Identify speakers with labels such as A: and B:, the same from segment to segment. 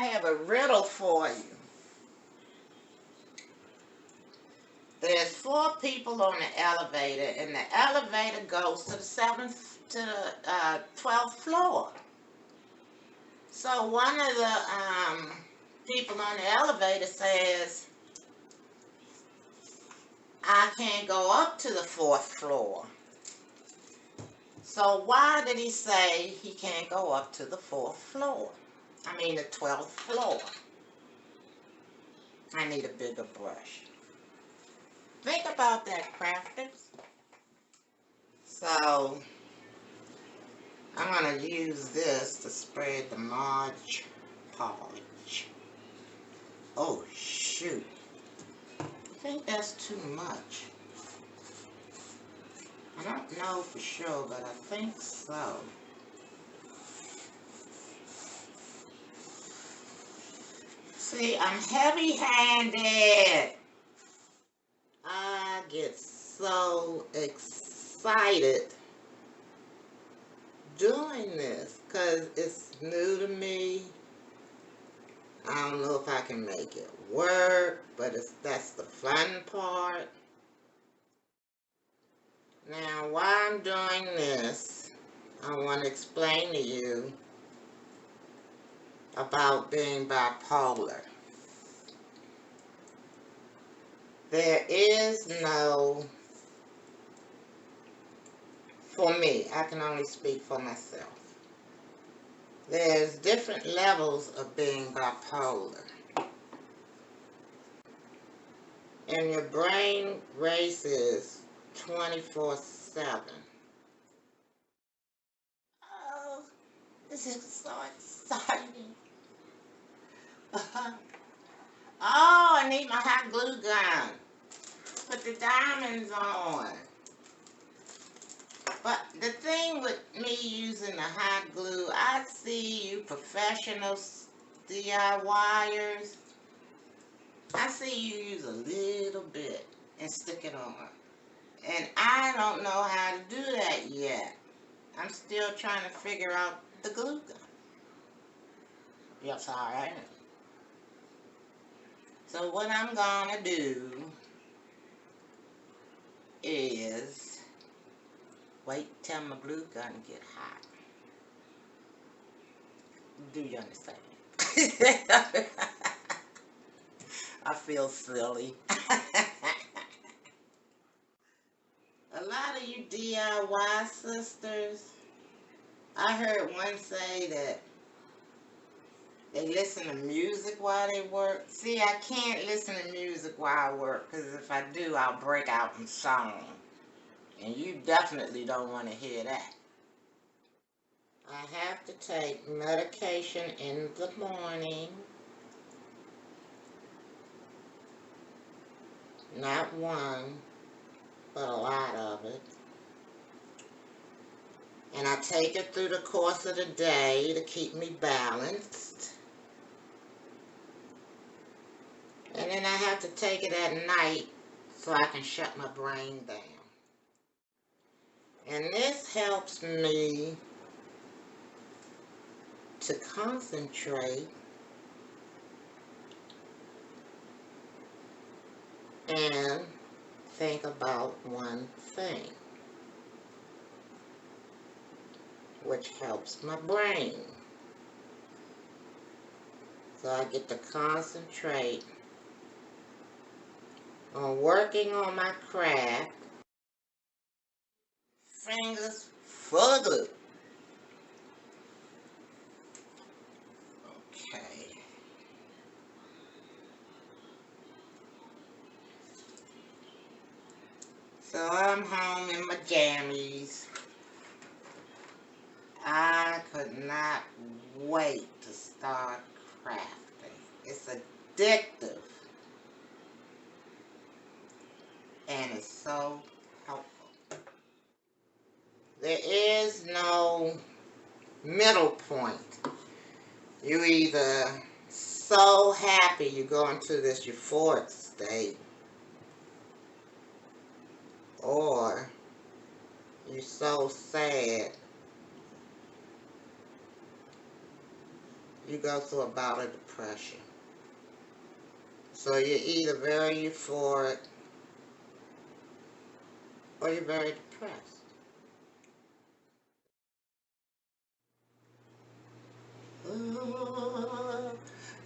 A: have a riddle for you. There's 4 people on the elevator, and the elevator goes to the 12th floor. So one of the people on the elevator says, I can't go up to the 4th floor. So why did he say he can't go up to the 4th floor? I mean the 12th floor. I need a bigger brush. Think about that, crafters. So I'm going to use this to spread the Mod Podge. Oh, shoot. I think that's too much. I don't know for sure, but I think so. See, I'm heavy-handed. I get so excited doing this because it's new to me. I don't know if I can make it work, but that's the fun part. Now, while I'm doing this, I want to explain to you about being bipolar. There is no, for me, I can only speak for myself. There's different levels of being bipolar. And your brain races 24/7. Oh, this is so exciting. Oh, I need my hot glue gun. Put the diamonds on. But the thing with me using the hot glue, I see you professional DIYers. I see you use a little bit and stick it on. And I don't know how to do that yet. I'm still trying to figure out the glue gun. Yes, I am. So what I'm gonna do is wait till my glue gun get hot. Do you understand? I feel silly. A lot of you DIY sisters, I heard one say that they listen to music while they work. See, I can't listen to music while I work, because if I do, I'll break out in song. And you definitely don't want to hear that. I have to take medication in the morning. Not one, but a lot of it. And I take it through the course of the day to keep me balanced. And then I have to take it at night so I can shut my brain down. And this helps me to concentrate and think about one thing, which helps my brain. So I get to concentrate on working on my craft. Fingers full of glue. Okay. So I'm home in my jammies. I could not wait to start crafting. It's addictive. And it's so helpful. There is no middle point. You either so happy you go into this euphoric state, or you're so sad you go through a bout of depression. So you're either very euphoric or you're very depressed. Ooh,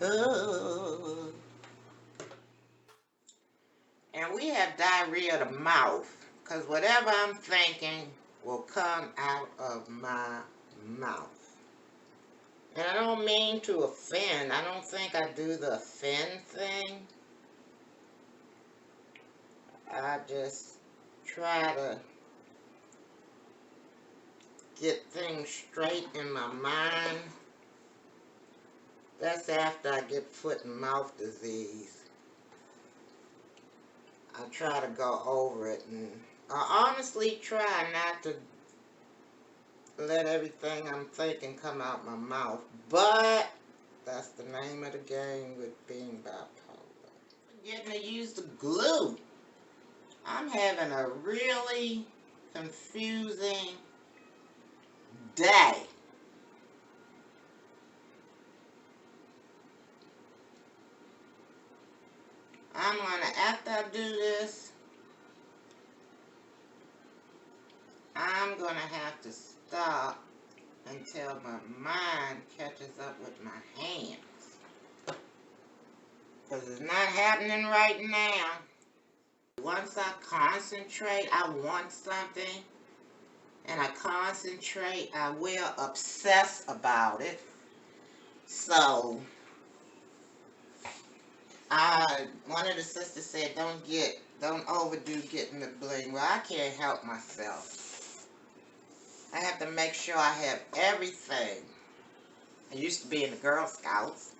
A: ooh. And we have diarrhea of the mouth, because whatever I'm thinking will come out of my mouth. And I don't mean to offend. I don't think I do the offend thing. I just try to get things straight in my mind. That's after I get foot and mouth disease. I try to go over it, and I honestly try not to let everything I'm thinking come out my mouth, but that's the name of the game with being bipolar. Forgetting to use the glue. I'm having a really confusing day. I'm gonna, after I do this, I'm gonna have to stop until my mind catches up with my hands. Because it's not happening right now. Once I concentrate, I want something, and I concentrate, I will obsess about it. So, one of the sisters said, don't overdo getting the bling. Well, I can't help myself. I have to make sure I have everything. I used to be in the Girl Scouts.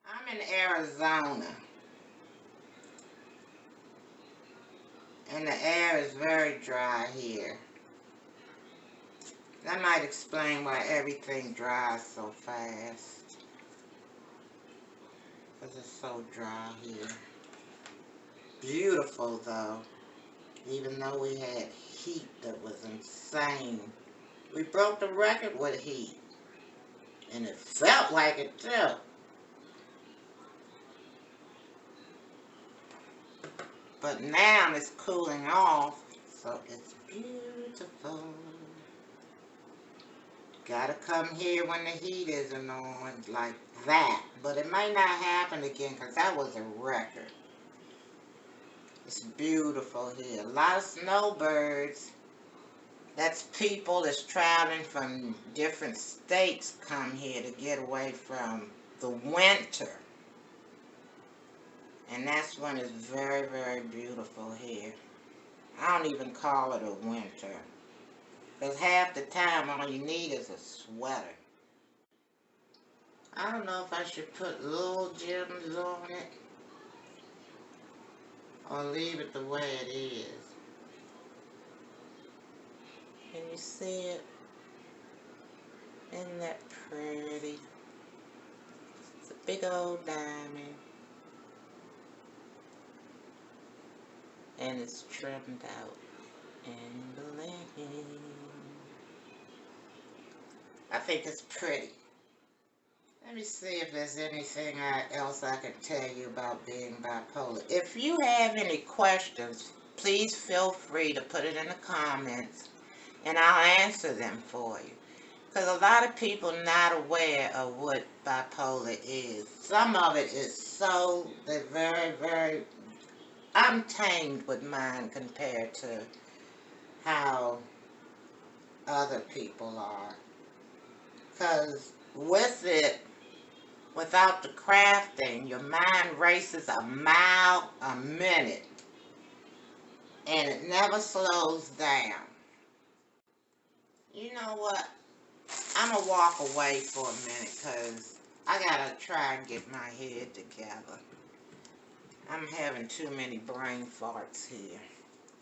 A: I'm in Arizona, and the air is very dry here. That might explain why everything dries so fast. Because it's so dry here. Beautiful though. Even though we had heat that was insane. We broke the record with heat. And it felt like it too. But now it's cooling off. So it's beautiful. Gotta come here when the heat isn't on like that. But it may not happen again because that was a record. It's beautiful here. A lot of snowbirds. That's people that's traveling from different states come here to get away from the winter. And that's when it's very, very beautiful here. I don't even call it a winter. Because half the time all you need is a sweater. I don't know if I should put little gems on it or leave it the way it is. Can you see it? Isn't that pretty? It's a big old diamond. And it's trimmed out and bling. I think it's pretty. Let me see if there's anything else I can tell you about being bipolar. If you have any questions, please feel free to put it in the comments and I'll answer them for you. Because a lot of people are not aware of what bipolar is. Some of it is so, they're very, very, I'm tamed with mine compared to how other people are. Because with it, without the crafting, your mind races a mile a minute. And it never slows down. You know what? I'm going to walk away for a minute because I got to try and get my head together. I'm having too many brain farts here.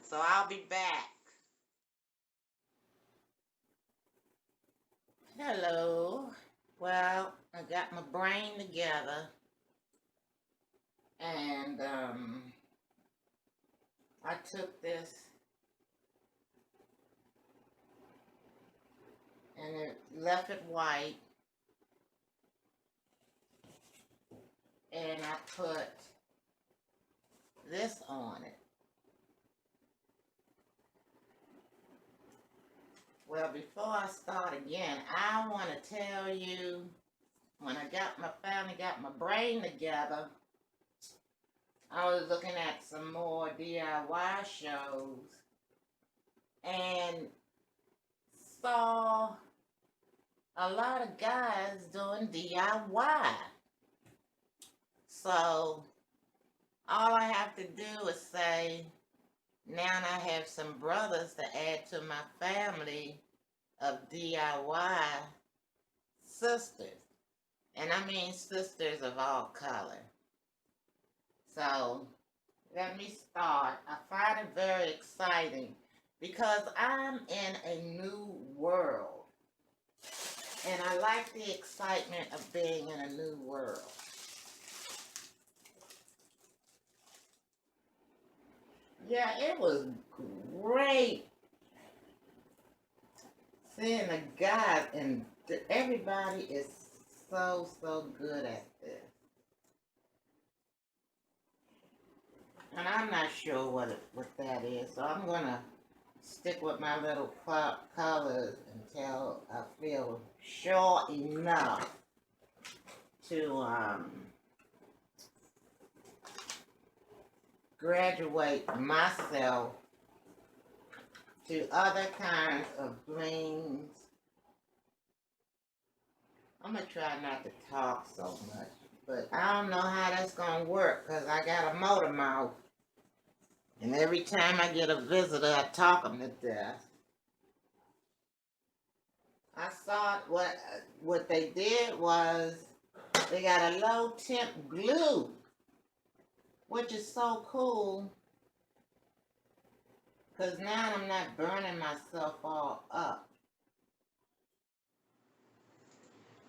A: So I'll be back. Hello. Well, I got my brain together. And I took this and it left it white, and I put this on it. Well, before I start again, I want to tell you, when I finally got my brain together, I was looking at some more DIY shows and saw a lot of guys doing DIY. So all I have to do is say, now I have some brothers to add to my family of DIY sisters. And I mean sisters of all color. So let me start. I find it very exciting because I'm in a new world. And I like the excitement of being in a new world. Yeah, it was great seeing the guys, and everybody is so good at this. And I'm not sure what that is, so I'm gonna stick with my little colors until I feel sure enough to graduate myself to other kinds of blings. I'm gonna try not to talk so much, but I don't know how that's gonna work because I got a motor mouth. And every time I get a visitor, I talk them to death. I saw what they did was they got a low temp glue, which is so cool because now I'm not burning myself all up.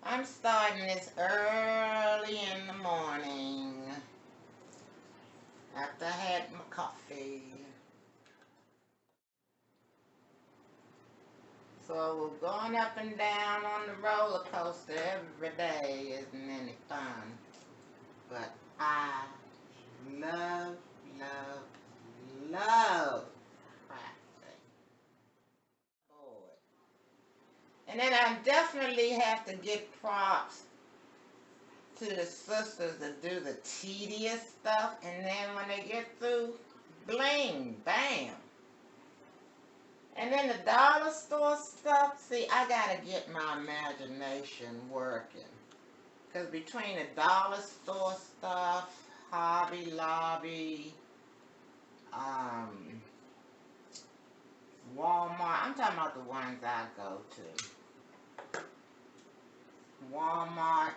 A: I'm starting this early in the morning after I had my coffee. So we're going up and down on the roller coaster every day. Isn't any fun? But I love practicing. And then I definitely have to give props to the sisters that do the tedious stuff, and then when they get through, bling, bam. And then the dollar store stuff, see, I gotta get my imagination working. Because between the dollar store stuff, Hobby Lobby, Walmart, I'm talking about the ones I go to. Walmart,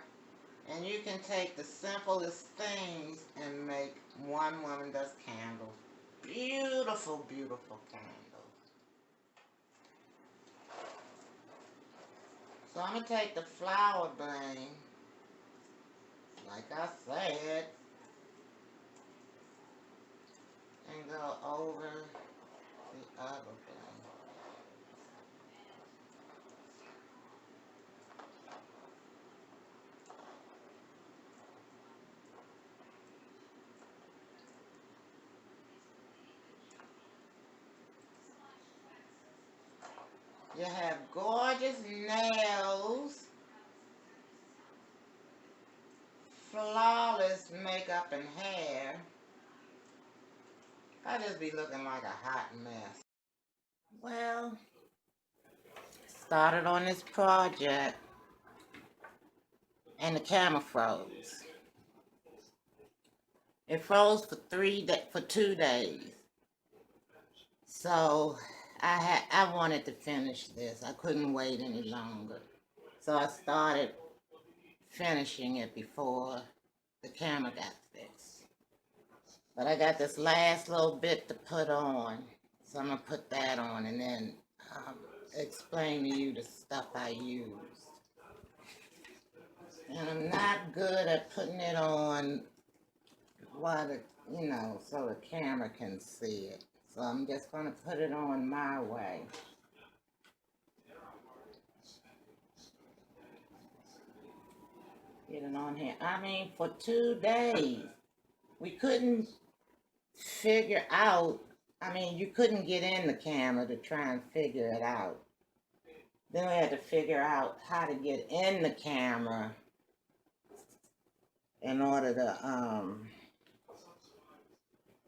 A: and you can take the simplest things and make one woman does candles. Beautiful, beautiful candles. So I'm going to take the flower bling, like I said, and go over the other bling. You have gorgeous nails, flawless makeup and hair. I just be looking like a hot mess. Well, started on this project and the camera froze. It froze for 2 days. So I wanted to finish this. I couldn't wait any longer. So I started finishing it before the camera got fixed. But I got this last little bit to put on. So I'm going to put that on and then explain to you the stuff I used. And I'm not good at putting it on while so the camera can see it. So I'm just going to put it on my way. Get it on here. I mean, for 2 days, we couldn't figure out, I mean, you couldn't get in the camera to try and figure it out. Then we had to figure out how to get in the camera in order to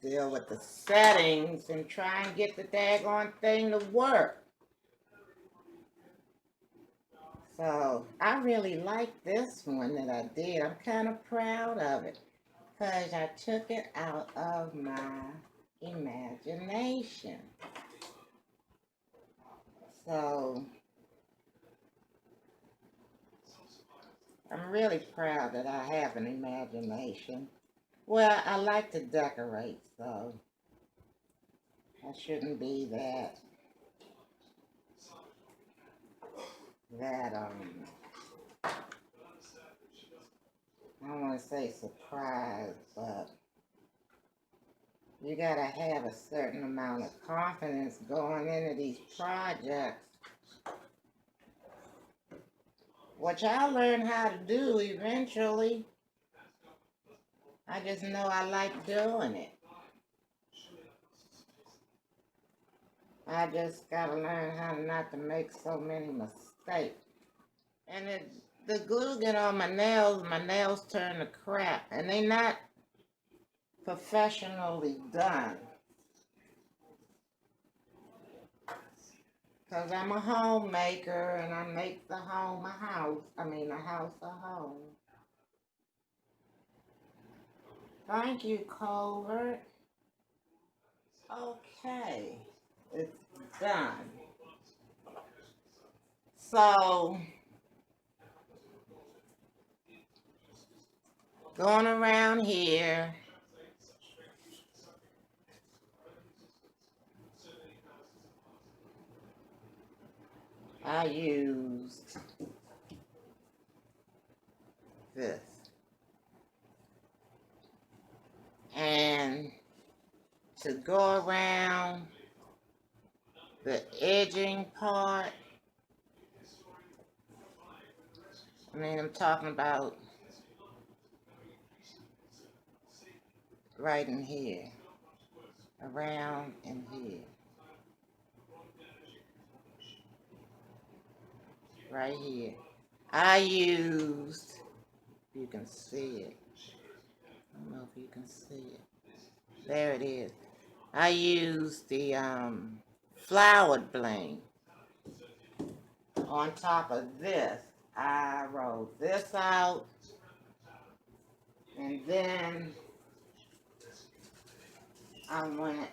A: deal with the settings and try and get the daggone thing to work. So I really like this one that I did. I'm kind of proud of it because I took it out of my imagination. So I'm really proud that I have an imagination. Well, I like to decorate, so I shouldn't be that I don't want to say surprised, but you gotta have a certain amount of confidence going into these projects, which I'll learn how to do eventually. I just know I like doing it. I just gotta learn how not to make so many mistakes. And the glue get on my nails turn to crap, and they not professionally done. Because I'm a homemaker and I make the home a house. I mean, the house a home. Thank you, Colbert. Okay, it's done. So, going around here, I used this. And to go around the edging part, I mean, I'm talking about right in here, around in here, right here. I used, you can see it. I don't know if you can see it. There it is. I used the flowered bling on top of this. I rolled this out, and then I went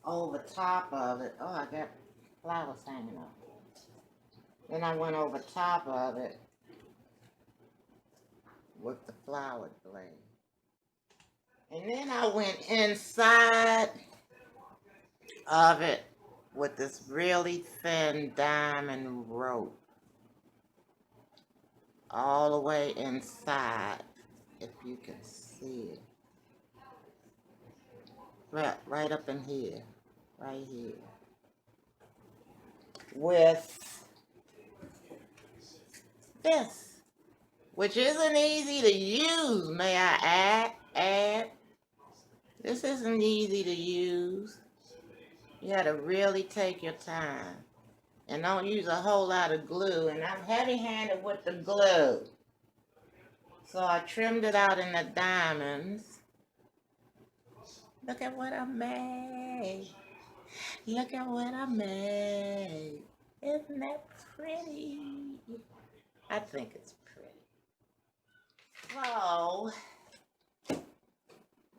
A: over top of it. Oh, I got flowers hanging up. Then I went over top of it with the flowered bling. And then I went inside of it with this really thin diamond rope. All the way inside, if you can see it. Right up in here. Right here. With this, which isn't easy to use, may I add. This isn't easy to use. You gotta really take your time. And don't use a whole lot of glue. And I'm heavy-handed with the glue. So I trimmed it out in the diamonds. Look at what I made. Look at what I made. Isn't that pretty? I think it's pretty. So,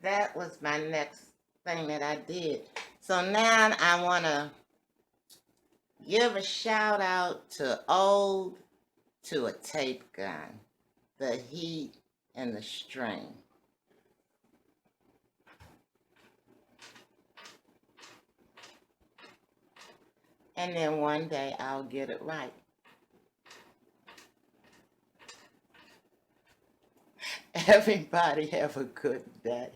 A: that was my next thing that I did. So now I want to give a shout out to Ode to a Tape Gun, the heat and the string. And then one day I'll get it right. Everybody have a good day.